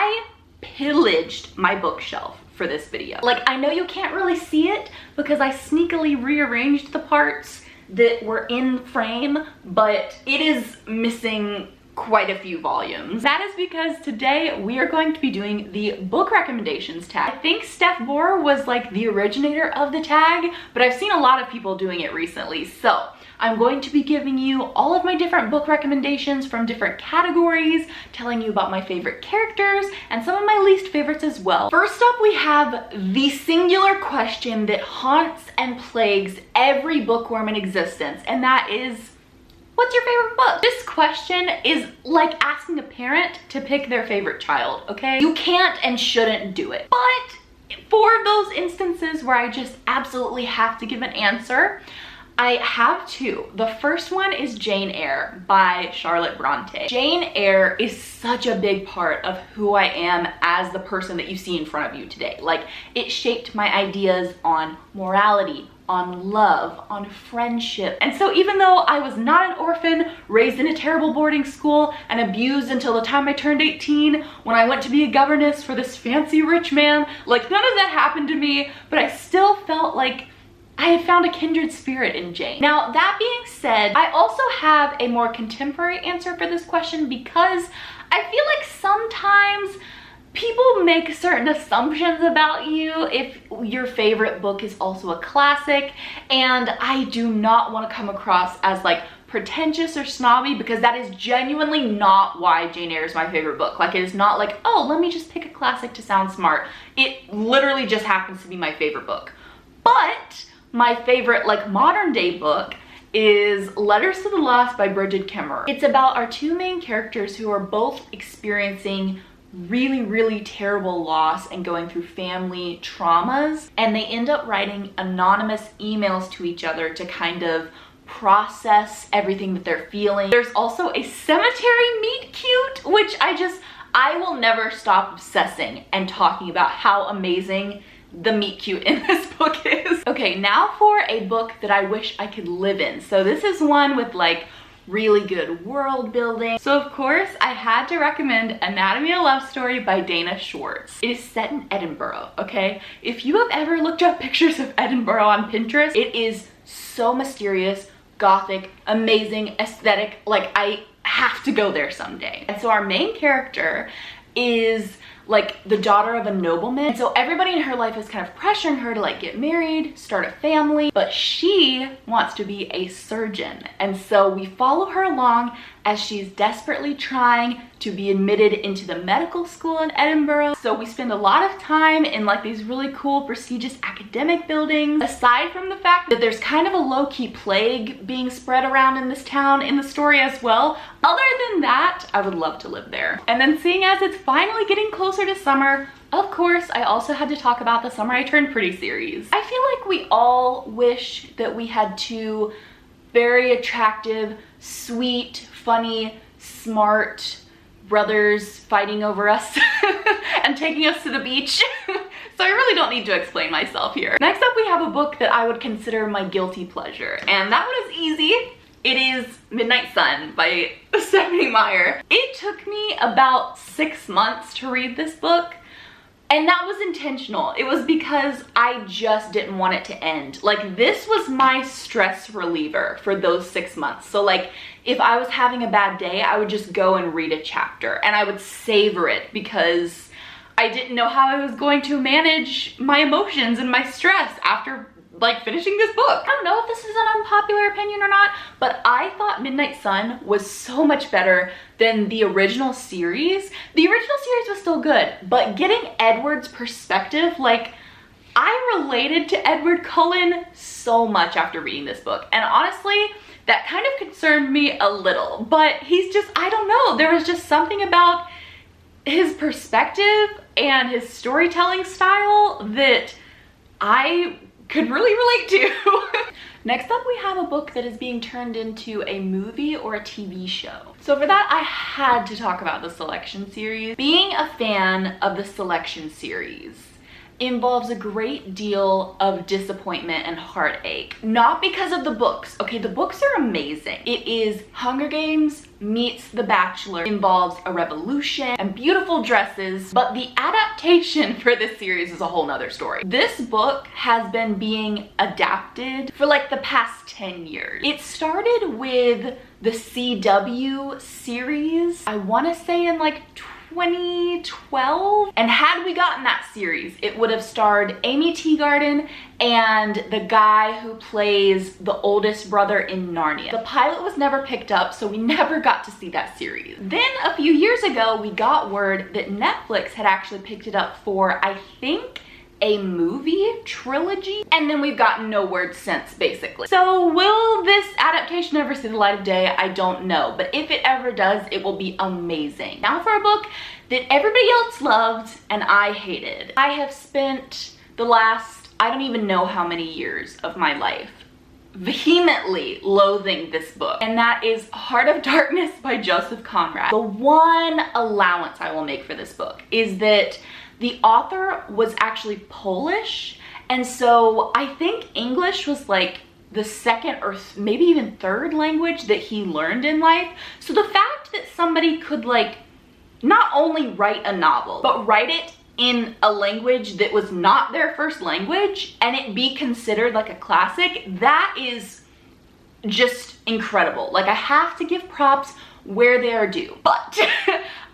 I pillaged my bookshelf for this video. Like, I know you can't really see it because I sneakily rearranged the parts that were in frame, but it is missing quite a few volumes. That is because today we are going to be doing the book recommendations tag. I think Steph Bohr was like the originator of the tag, but I've seen a lot of people doing it recently. So I'm going to be giving you all of my different book recommendations from different categories, telling you about my favorite characters and some of my least favorites as well. First up, we have the singular question that haunts and plagues every bookworm in existence, and that is, what's your favorite book? This question is like asking a parent to pick their favorite child, okay? You can't and shouldn't do it. But for those instances where I just absolutely have to give an answer, I have two. The first one is Jane Eyre by Charlotte Bronte. Jane Eyre is such a big part of who I am as the person that you see in front of you today. Like, it shaped my ideas on morality, on love, on friendship. And so even though I was not an orphan, raised in a terrible boarding school, and abused until the time I turned 18, when I went to be a governess for this fancy rich man, like, none of that happened to me, but I still felt like I had found a kindred spirit in Jane. Now, that being said, I also have a more contemporary answer for this question because I feel like sometimes people make certain assumptions about you if your favorite book is also a classic, and I do not want to come across as like pretentious or snobby, because that is genuinely not why Jane Eyre is my favorite book. Like, it is not like, oh, let me just pick a classic to sound smart. It literally just happens to be my favorite book. But my favorite like modern day book is Letters to the Lost by Brigid Kemmerer. It's about our two main characters who are both experiencing really terrible loss and going through family traumas, and they end up writing anonymous emails to each other to kind of process everything that they're feeling. There's also a cemetery meet cute, which I will never stop obsessing and talking about how amazing the meet cute in this book is. Okay, now for a book that I wish I could live in. So this is one with like really good world building. So of course I had to recommend Anatomy of a Love Story by Dana Schwartz. It is set in Edinburgh, okay? If you have ever looked up pictures of Edinburgh on Pinterest, it is so mysterious, gothic, amazing, aesthetic. Like, I have to go there someday. And so our main character is like the daughter of a nobleman. And so everybody in her life is kind of pressuring her to like get married, start a family, but she wants to be a surgeon. And so we follow her along as she's desperately trying to be admitted into the medical school in Edinburgh. So we spend a lot of time in like these really cool, prestigious academic buildings. Aside from the fact that there's kind of a low-key plague being spread around in this town in the story as well, other than that, I would love to live there. And then seeing as it's finally getting closer to summer, of course, I also had to talk about the Summer I Turned Pretty series. I feel like we all wish that we had two very attractive, sweet, funny, smart brothers fighting over us and taking us to the beach. So I really don't need to explain myself here. Next up, we have a book that I would consider my guilty pleasure, and that one is easy. It is Midnight Sun by Stephanie Meyer. It took me about 6 months to read this book, and that was intentional. It was because I just didn't want it to end. Like, this was my stress reliever for those 6 months. So like, if I was having a bad day, I would just go and read a chapter, and I would savor it because I didn't know how I was going to manage my emotions and my stress after like finishing this book. I don't know if this is an unpopular opinion or not, but I thought Midnight Sun was so much better than the original series. The original series was still good, but getting Edward's perspective, like, I related to Edward Cullen so much after reading this book. And honestly, that kind of concerned me a little, but he's just, I don't know, there was just something about his perspective and his storytelling style that I could really relate to. Next up, we have a book that is being turned into a movie or a TV show. So for that, I had to talk about the Selection series. Being a fan of the Selection series involves a great deal of disappointment and heartache. Not because of the books. Okay, the books are amazing. It is Hunger Games meets The Bachelor, involves a revolution and beautiful dresses, but the adaptation for this series is a whole nother story. This book has been being adapted for like the past 10 years. It started with the CW series, I want to say in like 2012, and had we gotten that series, it would have starred Amy Teagarden and the guy who plays the oldest brother in Narnia. The pilot was never picked up, so we never got to see that series. Then a few years ago, we got word that Netflix had actually picked it up for, I think, a movie trilogy, and then we've gotten no word since, basically. So will this adaptation ever see the light of day? I don't know, but if it ever does, it will be amazing. Now for a book that everybody else loved and I hated. I have spent the last, I don't even know how many years of my life vehemently loathing this book, and that is Heart of Darkness by Joseph Conrad. The one allowance I will make for this book is that the author was actually Polish, and so I think English was like the second or maybe even third language that he learned in life. So the fact that somebody could like not only write a novel, but write it in a language that was not their first language and it be considered like a classic, that is just incredible. Like, I have to give props where they are due. But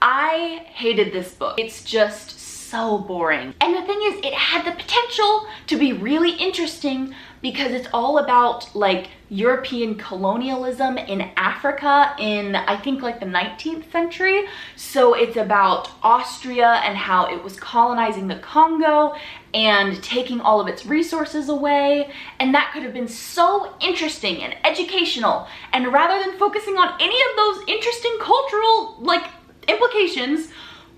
I hated this book. It's just so boring. And the thing is, it had the potential to be really interesting because it's all about like European colonialism in Africa in, I think, like the 19th century. So it's about Austria and how it was colonizing the Congo and taking all of its resources away. And that could have been so interesting and educational. And rather than focusing on any of those interesting cultural like implications,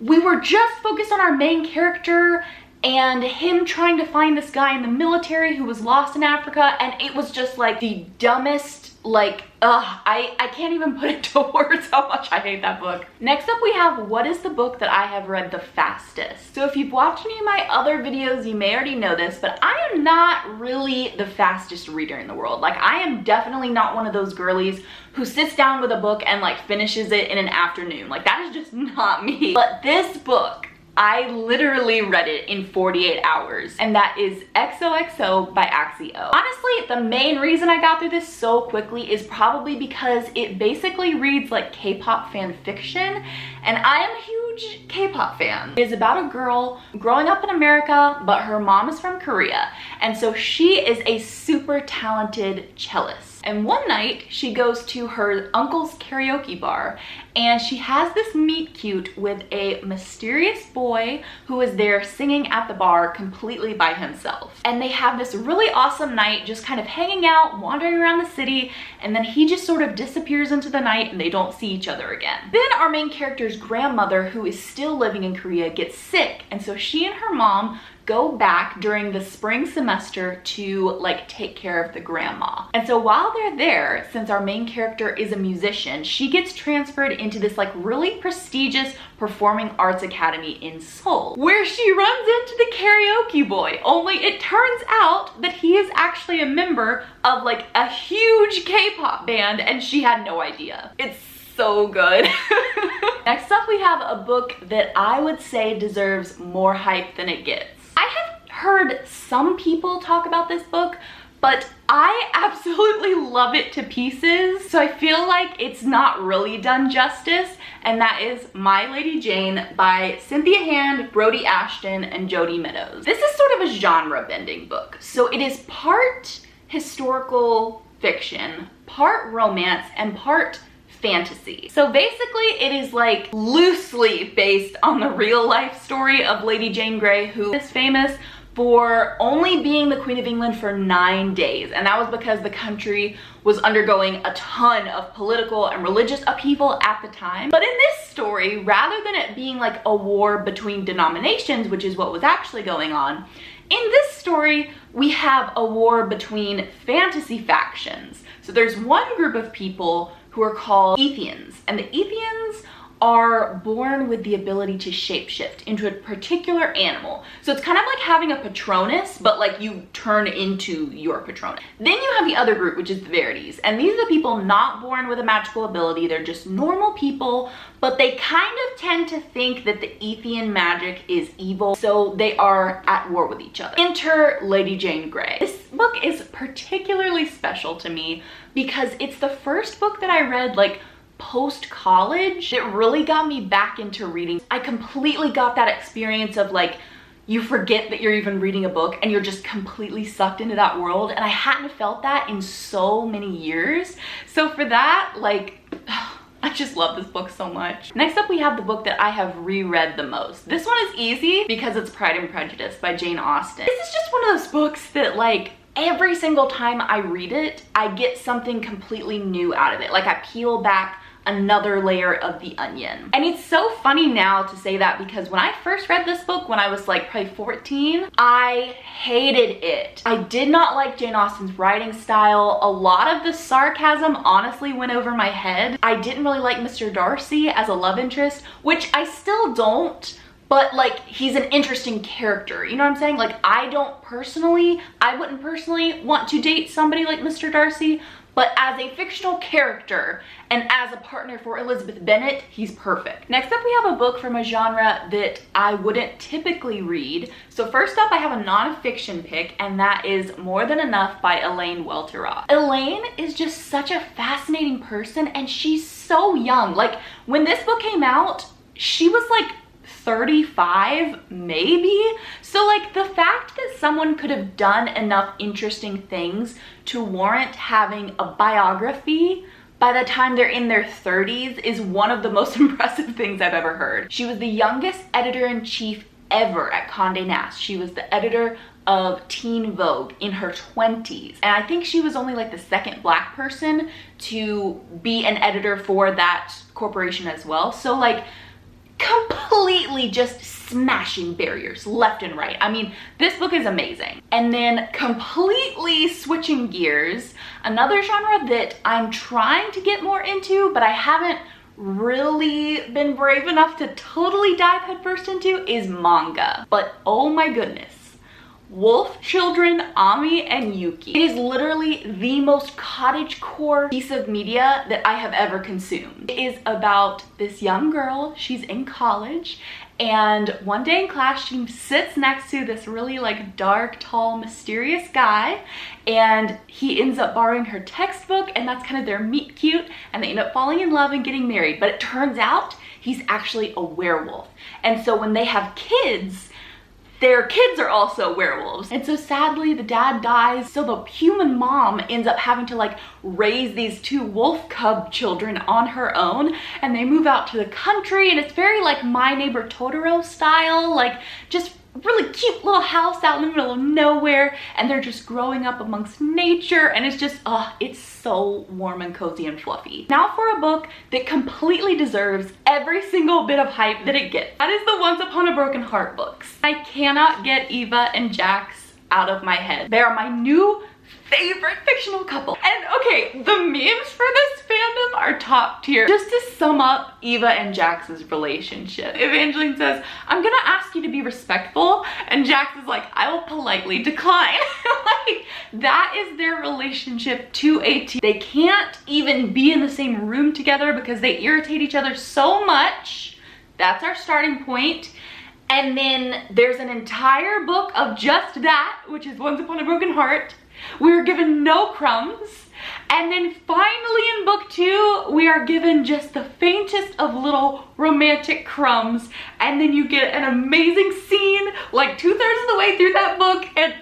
we were just focused on our main character and him trying to find this guy in the military who was lost in Africa, and it was just like the dumbest, like, I can't even put into words how much I hate that book. Next up we have what is the book that I have read the fastest. So if you've watched any of my other videos, you may already know this, but I am not really the fastest reader in the world. Like, I am definitely not one of those girlies who sits down with a book and like finishes it in an afternoon. Like, that is just not me. But this book, I literally read it in 48 hours, and that is XOXO by Axio. Honestly, the main reason I got through this so quickly is probably because it basically reads like K-pop fan fiction, and I am a huge K-pop fan. It is about a girl growing up in America, but her mom is from Korea, and so she is a super talented cellist. And one night she goes to her uncle's karaoke bar and she has this meet cute with a mysterious boy who is there singing at the bar completely by himself. And they have this really awesome night just kind of hanging out, wandering around the city, and then he just sort of disappears into the night and they don't see each other again. Then our main character's grandmother, who is still living in Korea, gets sick, and so she and her mom go back during the spring semester to like take care of the grandma. And so while they're there, since our main character is a musician, she gets transferred into this like really prestigious performing arts academy in Seoul, where she runs into the karaoke boy. Only it turns out that he is actually a member of like a huge K-pop band and she had no idea. It's so good. Next up we have a book that I would say deserves more hype than it gets. I have heard some people talk about this book, but I absolutely love it to pieces, so I feel like it's not really done justice, and that is My Lady Jane by Cynthia Hand, Brody Ashton, and Jodi Meadows. This is sort of a genre-bending book, so it is part historical fiction, part romance, and part fantasy. So basically it is like loosely based on the real life story of Lady Jane Grey, who is famous for only being the Queen of England for 9 days, and that was because the country was undergoing a ton of political and religious upheaval at the time. But in this story, rather than it being like a war between denominations, which is what was actually going on, in this story we have a war between fantasy factions. So there's one group of people who are called Ethians, and the Ethians are born with the ability to shapeshift into a particular animal. So it's kind of like having a Patronus, but like you turn into your Patronus. Then you have the other group, which is the Verities. And these are the people not born with a magical ability. They're just normal people, but they kind of tend to think that the Ethian magic is evil, so they are at war with each other. Enter Lady Jane Grey. This book is particularly special to me because it's the first book that I read like post-college. It really got me back into reading. I completely got that experience of like, you forget that you're even reading a book and you're just completely sucked into that world. And I hadn't felt that in so many years. So for that, like, I just love this book so much. Next up, we have the book that I have reread the most. This one is easy because it's Pride and Prejudice by Jane Austen. This is just one of those books that like, every single time I read it, I get something completely new out of it. Like I peel back another layer of the onion. And it's so funny now to say that because when I first read this book when I was like probably 14, I hated it. I did not like Jane Austen's writing style. A lot of the sarcasm honestly went over my head. I didn't really like Mr. Darcy as a love interest, which I still don't, but like he's an interesting character, you know what I'm saying? Like I wouldn't personally want to date somebody like Mr. Darcy, but as a fictional character and as a partner for Elizabeth Bennet, he's perfect. Next up, we have a book from a genre that I wouldn't typically read. So first up, I have a nonfiction pick, and that is More Than Enough by Elaine Welteroth. Elaine is just such a fascinating person, and she's so young. Like when this book came out, she was like 35 maybe. So like the fact that someone could have done enough interesting things to warrant having a biography by the time they're in their 30s is one of the most impressive things I've ever heard. She was the youngest editor-in-chief ever at Condé Nast. She was the editor of Teen Vogue in her 20s. And I think she was only like the second Black person to be an editor for that corporation as well. So like completely just smashing barriers left and right. I mean, this book is amazing. And then completely switching gears, another genre that I'm trying to get more into, but I haven't really been brave enough to totally dive headfirst into is manga. But oh my goodness. Wolf Children, Ami and Yuki. It is literally the most cottagecore piece of media that I have ever consumed. It is about this young girl, she's in college, and one day in class she sits next to this really like dark, tall, mysterious guy, and he ends up borrowing her textbook, and that's kind of their meet cute, and they end up falling in love and getting married. But it turns out he's actually a werewolf. And so when they have kids, their kids are also werewolves. And so sadly the dad dies, so the human mom ends up having to like raise these two wolf cub children on her own, and they move out to the country, and it's very like My Neighbor Totoro style, like just really cute little house out in the middle of nowhere, and they're just growing up amongst nature, and it's just, it's so warm and cozy and fluffy. Now for a book that completely deserves every single bit of hype that it gets. That is the Once Upon a Broken Heart books. I cannot get Eva and Jax out of my head. They are my new favorite fictional couple. And okay, the memes for this fandom are top tier. Just to sum up Eva and Jax's relationship, Evangeline says, "I'm gonna ask you to be respectful," and Jax is like, "I will politely decline." Like, that is their relationship to a T. They can't even be in the same room together because they irritate each other so much. That's our starting point. And then there's an entire book of just that, which is Once Upon a Broken Heart. We were given no crumbs. And then finally in book 2, we are given just the faintest of little romantic crumbs. And then you get an amazing scene like 2/3 of the way through that book. And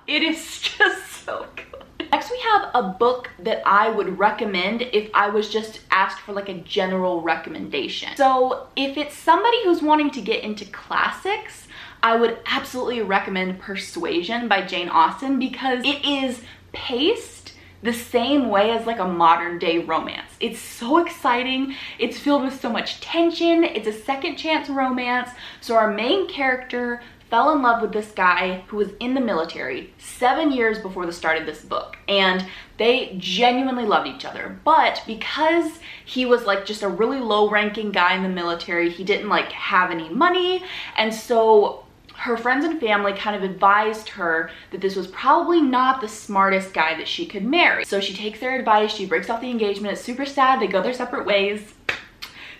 it is just so good. Next we have a book that I would recommend if I was just asked for like a general recommendation. So if it's somebody who's wanting to get into classics, I would absolutely recommend Persuasion by Jane Austen because it is paced the same way as like a modern day romance. It's so exciting. It's filled with so much tension. It's a second chance romance. So our main character fell in love with this guy who was in the military 7 years before the start of this book, and they genuinely loved each other. But because he was like just a really low-ranking guy in the military, he didn't like have any money, and so her friends and family kind of advised her that this was probably not the smartest guy that she could marry. So she takes their advice, she breaks off the engagement, it's super sad, they go their separate ways.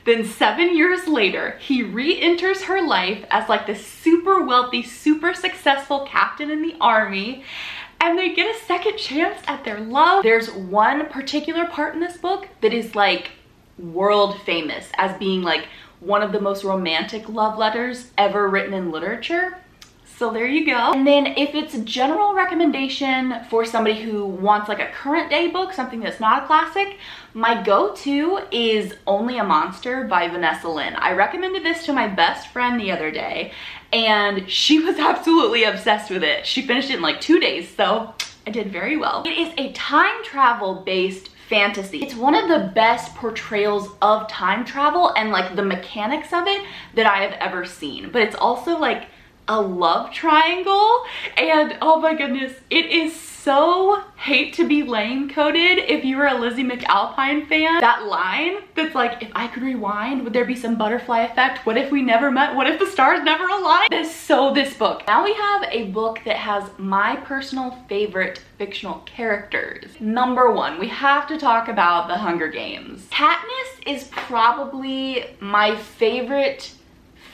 Then 7 years later, he re-enters her life as like this super wealthy, super successful captain in the army, and they get a second chance at their love. There's one particular part in this book that is like world famous as being like one of the most romantic love letters ever written in literature. So there you go. And then if it's a general recommendation for somebody who wants like a current day book, something that's not a classic, my go-to is Only a Monster by Vanessa Lynn. I recommended this to my best friend the other day, and she was absolutely obsessed with it. She finished it in like 2 days, so I did very well. It is a time travel based fantasy. It's one of the best portrayals of time travel and like the mechanics of it that I have ever seen. But it's also like a love triangle, and oh my goodness, it is so hate to be lame coded if you were a Lizzie McAlpine fan. That line that's like, if I could rewind, would there be some butterfly effect? What if we never met? What if the stars never aligned? That's so this book. Now we have a book that has my personal favorite fictional characters. Number one, we have to talk about The Hunger Games. Katniss is probably my favorite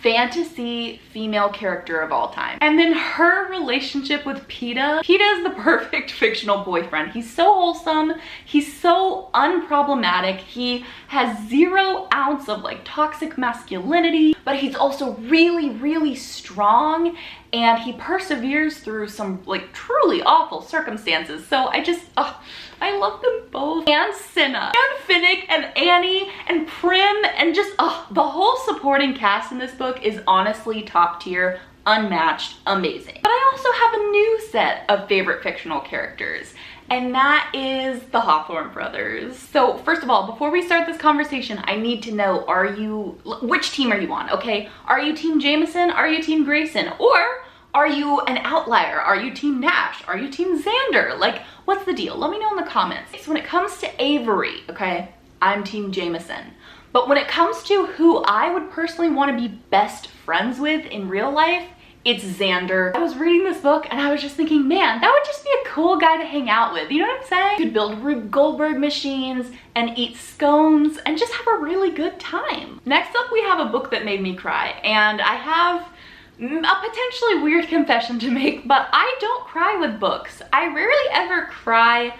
fantasy female character of all time. And then her relationship with Peeta. Peeta is the perfect fictional boyfriend. He's so wholesome. He's so unproblematic. He has 0 ounce of like toxic masculinity, but he's also really, really strong, and he perseveres through some like truly awful circumstances. So I love them both. And Cinna, and Finnick, and Annie, and Prim, and just, the whole supporting cast in this book is honestly top tier, unmatched, amazing. But I also have a new set of favorite fictional characters, and that is the Hawthorne brothers. So first of all, before we start this conversation, I need to know, which team are you on, okay? Are you Team Jameson? Are you Team Grayson? Or are you an outlier? Are you Team Nash? Are you Team Xander? Like, what's the deal? Let me know in the comments. So when it comes to Avery, okay, I'm Team Jameson. But when it comes to who I would personally want to be best friends with in real life, it's Xander. I was reading this book and I was just thinking, man, that would just be a cool guy to hang out with. You know what I'm saying? You could build Rube Goldberg machines and eat scones and just have a really good time. Next up, we have a book that made me cry, and I have a potentially weird confession to make, but I don't cry with books. I rarely ever cry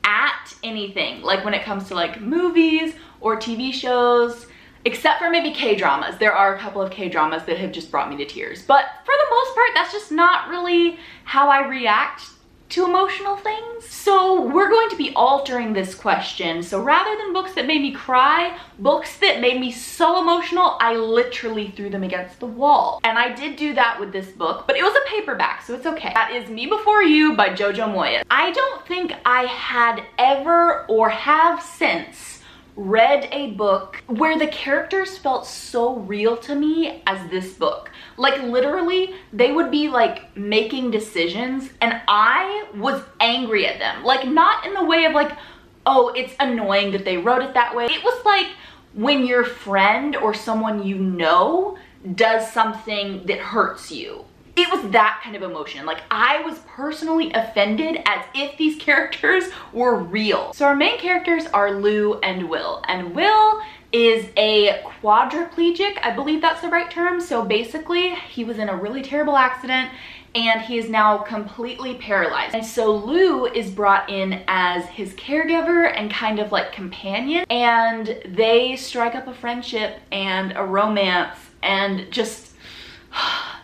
at anything, like when it comes to like movies or TV shows, except for maybe K-dramas. There are a couple of K-dramas that have just brought me to tears, but for the most part, that's just not really how I react to emotional things. So we're going to be altering this question. So rather than books that made me cry, books that made me so emotional, I literally threw them against the wall. And I did do that with this book, but it was a paperback, so it's okay. That is Me Before You by Jojo Moyes. I don't think I had ever or have since read a book where the characters felt so real to me as this book. Like literally, they would be like making decisions and I was angry at them. Like not in the way of like, oh, it's annoying that they wrote it that way. It was like when your friend or someone you know does something that hurts you. It was that kind of emotion. Like I was personally offended as if these characters were real. So our main characters are Lou and Will. And Will is a quadriplegic, I believe that's the right term. So basically he was in a really terrible accident and he is now completely paralyzed. And so Lou is brought in as his caregiver and kind of like companion. And they strike up a friendship and a romance, and just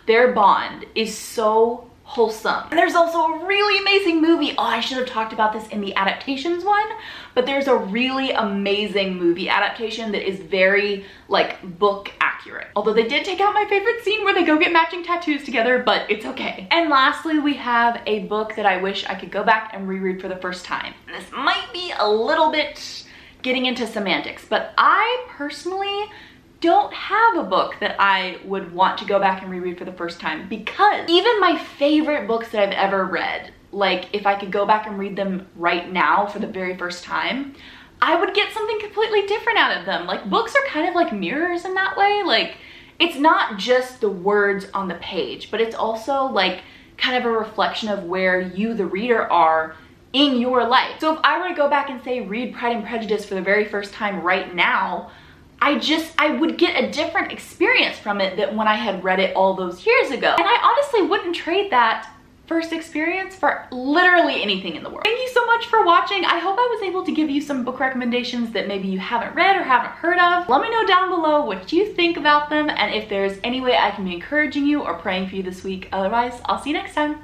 their bond is so wholesome. And there's also a really amazing movie. Oh, I should have talked about this in the adaptations one, but there's a really amazing movie adaptation that is very like book accurate. Although they did take out my favorite scene where they go get matching tattoos together, but it's okay. And lastly, we have a book that I wish I could go back and reread for the first time. And this might be a little bit getting into semantics, but I personally don't have a book that I would want to go back and reread for the first time, because even my favorite books that I've ever read, like if I could go back and read them right now for the very first time, I would get something completely different out of them. Like, books are kind of like mirrors in that way. Like, it's not just the words on the page, but it's also like kind of a reflection of where you, the reader, are in your life. So if I were to go back and say read Pride and Prejudice for the very first time right now, I would get a different experience from it than when I had read it all those years ago. And I honestly wouldn't trade that first experience for literally anything in the world. Thank you so much for watching. I hope I was able to give you some book recommendations that maybe you haven't read or haven't heard of. Let me know down below what you think about them and if there's any way I can be encouraging you or praying for you this week. Otherwise, I'll see you next time.